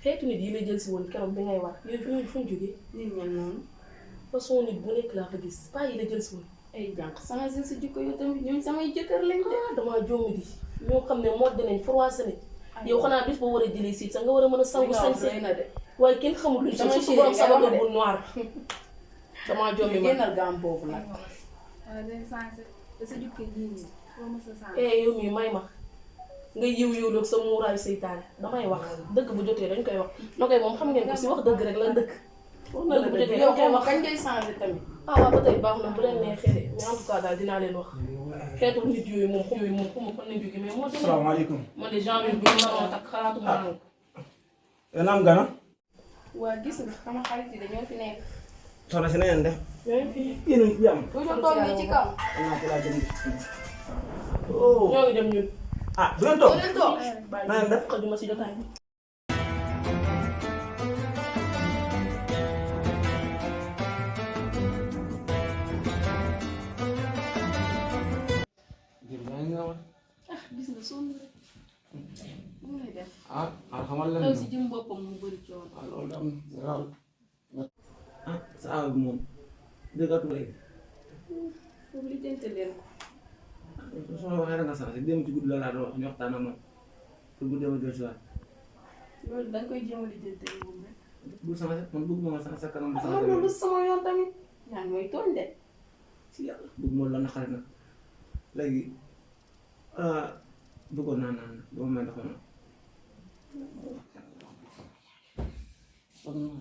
xeetu nit yi la jël si woon keroog bi ngay wax yooyu fu ñu jógee. nit ñan noonu. façon nit bu nekk laa fa gis pas yi la jël si woon. ay jànq sama sa jikko yow tamit ñoom samay jëkkër lañ de. damaa jommi di ñoo xam ne moo dinañ froissé nañ. yow xanaa bis boo war a jëlee si sax nga war a mën a sangu sañ na de. waaye kenn xamul luñ sama si borom sababa bu noir. damaa jommi ma génnal gaam boobu nag. yow mii may ma nga yiw yiwloog sa muuraayu seytaane damay wax dëgg bu jotee dañ koy wax na koy moom xam ngeen ko si wax dëgg rek la dëkk. wax na la bu jotee dañ koy wax kañ ngay changé tamit. waaw ba tey baax na bu leen neexee de mais en tout cas daal dinaa leen wax xeetu nit yooyu moom xuma fan lañ jógee mais moo tax. salaamaaleykum. man de genre bi ma doon takk xalaatu ma ko. yéen am gana. waa gis nga sama xarit yi dañoo fi nekk. soxna si na ngeen def. yéen a ngi jàmm. toujours toog nii ci kaw. ñoo ngi dem ñun. ah du ngeen toog. doo leen toog. na ngeen def. xajuma si jotaay bi. gis nga sonn rek. mu ngi def. xamal leen taw si jëm boppam mu bëri coono. loolu am waaw. saa bi moom dëggatu léegi. foofu li jënte leen ko. su ma waxee rek nga sax démb ci guddi la laa doon wax ñu waxtaan ak moom pour bu demee jël si waat. loolu da nga koy jéem a li jënte moom rek. bul sama man bëgg ma sax sa kanam bu sama loolu du sama yoon tamit. yaa ngi may tooñ de. si yàlla bëgg ma la naqari nag léegi bëggoon naa naan ba ma may ndox ma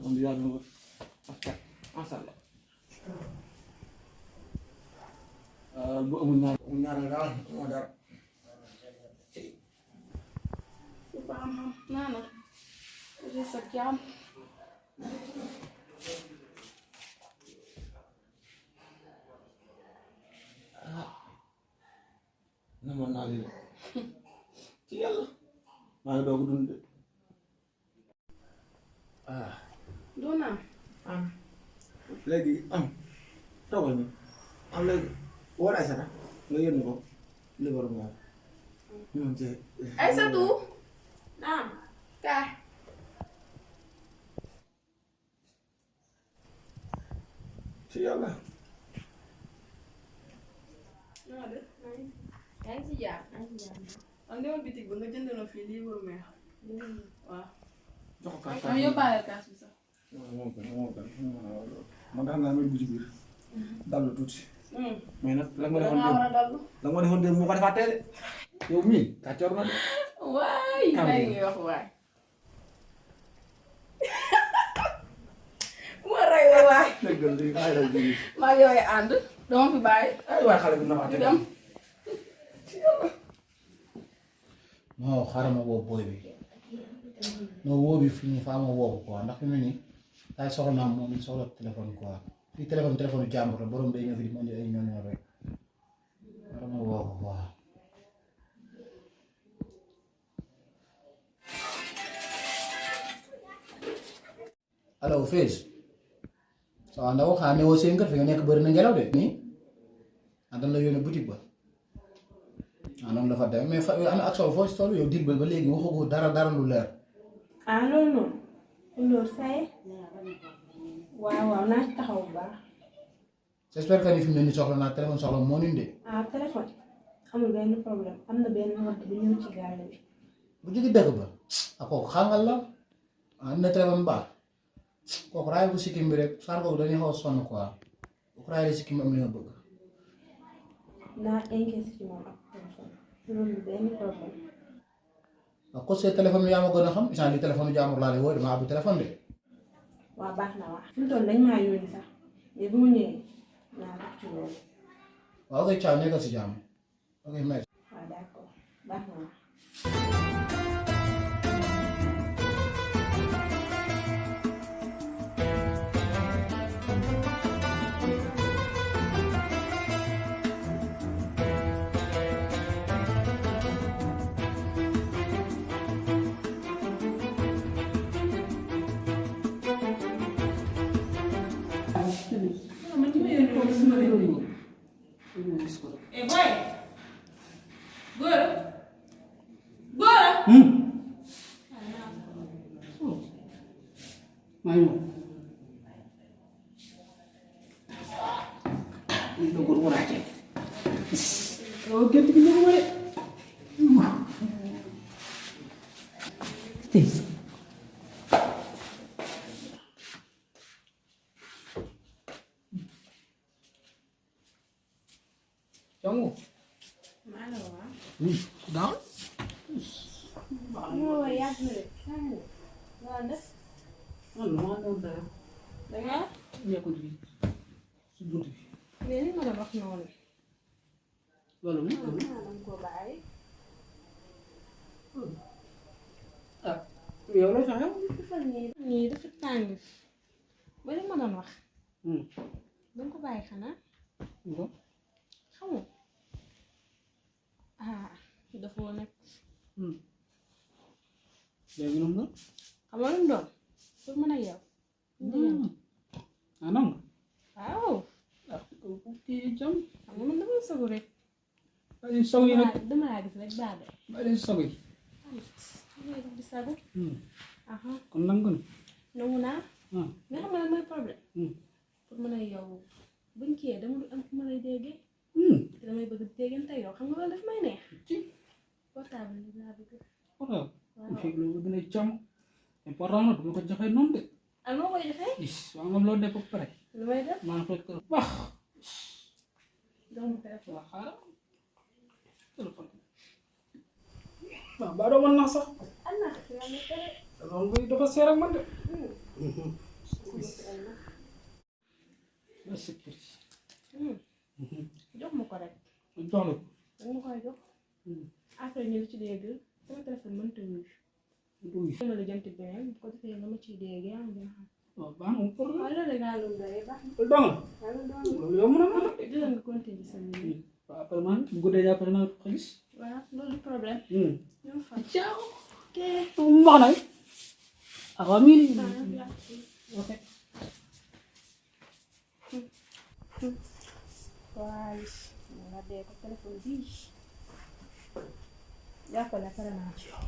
kon yàlla na ko macha allah bu amul ñaar daal moo dara su baax na naana res ak jàmm. na ma naa lii ci yàlla maa ngi doog dund doo naan. léegi toogal ñu léegi woo Aïssata nga yónni ko libaru moom ñoom ci Aïssatou. naam. kaay. ci yàlla. yaa ngi ci jaar. man demal bitig ba nga jënd na fii lii wër meex. waaw. jox ko kaas am yóbbaale kaas bi sax. moo gën man xam naa may dugg ci biir dallu tuuti mais nag la nga defoon démb la nga defoon démb moo ko defaat tey de yow mii kàccoor na de waay kay ngay wax waay. ma rey la waay. déggal li xay la ji maa ngi yooyu ànd. dama fi bàyyi. ay waay xale bi nafaate dem. non xaaral ma woo booy bi non woo bi fii nii faa ma woo ko quoi ndax fi mu ne nii daay soxla naa moom it soxla téléphone quoi fii téléphone jàmbur la borom day ñëw fi di ma indi ay ñoom rek xaaral ma woo ko quoi. allo Fès ça va ndaw xanaa newoo seen kër fi nga nekk bëri na ngelaw de nii ah dañ la yónnee boutique ba. noonu la fa demee mais fa ana action foo si toll yow dig ba léegi waxu ko dara lu leer. loolu noonu loolu say waaw naa ci taxaw bu baax. j'espère que ni fi mu ne nii soxla naa téléphone soxla moo ñu indee. téléphone amul benn problème am na benn note bu ñëw ci gaale bi. bu jógee dëkk ba kooku xàngal la am na téléphone baax kooku raay bu sikkim bi rek saar kooku dañuy xaw a sonn quoi kooku raay la sikkim am li nga bëgg. naa encaissé ci moom ak téléphone loolu benn problème. waaw ko see téléphone bi yaa ma gën a xam isaan di téléphone jaamur laa lay woo dama abbi téléphone de. waaw baax na wax fi mu toll dañ maa yónni sax mais bu ma ñëwee naa def ci loolu. waaw ok ciao nekkal si jàmm ok merci. waaw d'accord baax na wax. maa ñëw lii la góor waraatee yow gént gi ñëw ma de Jangu. Mana wa? Down. Mo ya bre. Wanda? Mana da. Da nga? Ya ko di. Su buntu bi. Ni ma la wax non. Wala mu. Am ko bay. Ah, yow la sax. Ni dafa tang. Ba li ma doon wax. Hmm. Dang ko bay xana? Ngo. Xamu. Ah, dafa nak. Léegi noonu la. Xam nga lu mu doon? Pour mën a yow. Ah non. Waaw. Ah, kii jam. Xam nga man dama sogu rek. Bàyyi soog yi nag. Dama laa gis rek baax de. Bàyyi soog yi. Ay, di sagu. Aha. Kon nangu na. Nangu naa. Ah. Mais xam nga lan mooy problème. Pour mën a yow buñ kii dama du am fu ma lay déggee. Te damay bëgg déggante yow xam nga loolu daf may neex. Ci. Portable bi laa bëgg. Waaw. Waaw. Fekk loolu dina jam. Important na duma ko joxe noonu de. Ah noo koy joxee? Is, waaw moom loolu def ba pare. Lu may def? Maa ngi fekk baax. Doo ma koy Waaw xaaral. Téléphone. Waaw ba doo mën naa sax. Allah yaa ma tere. Loolu bi dafa seer ak man de. La sécurité. Jox ma ko rek. Jox la ko. Danga ma koy jox. Après ñu ci dégg sama téléphone mënta wuyu. Uy. Ma la jënt beneen bu ko defee nga ma ciy dégg yaa ngi xam. Waaw baax na pour la. Waaw loolu rek laa doon doyee baax na. Loolu dong la. Waaw loolu doon Loolu yow mën a mën a. di la nga continuer sa mbir. Waaw après man bu guddee jàpp naa ko gis. Waaw loolu du problème. Ñoo fa. Ciao. Ok. Wax na. Ah waaw mii nii. Ok. Waaye nga dee ko téléphone bii. Jàppale pare naa ci yow.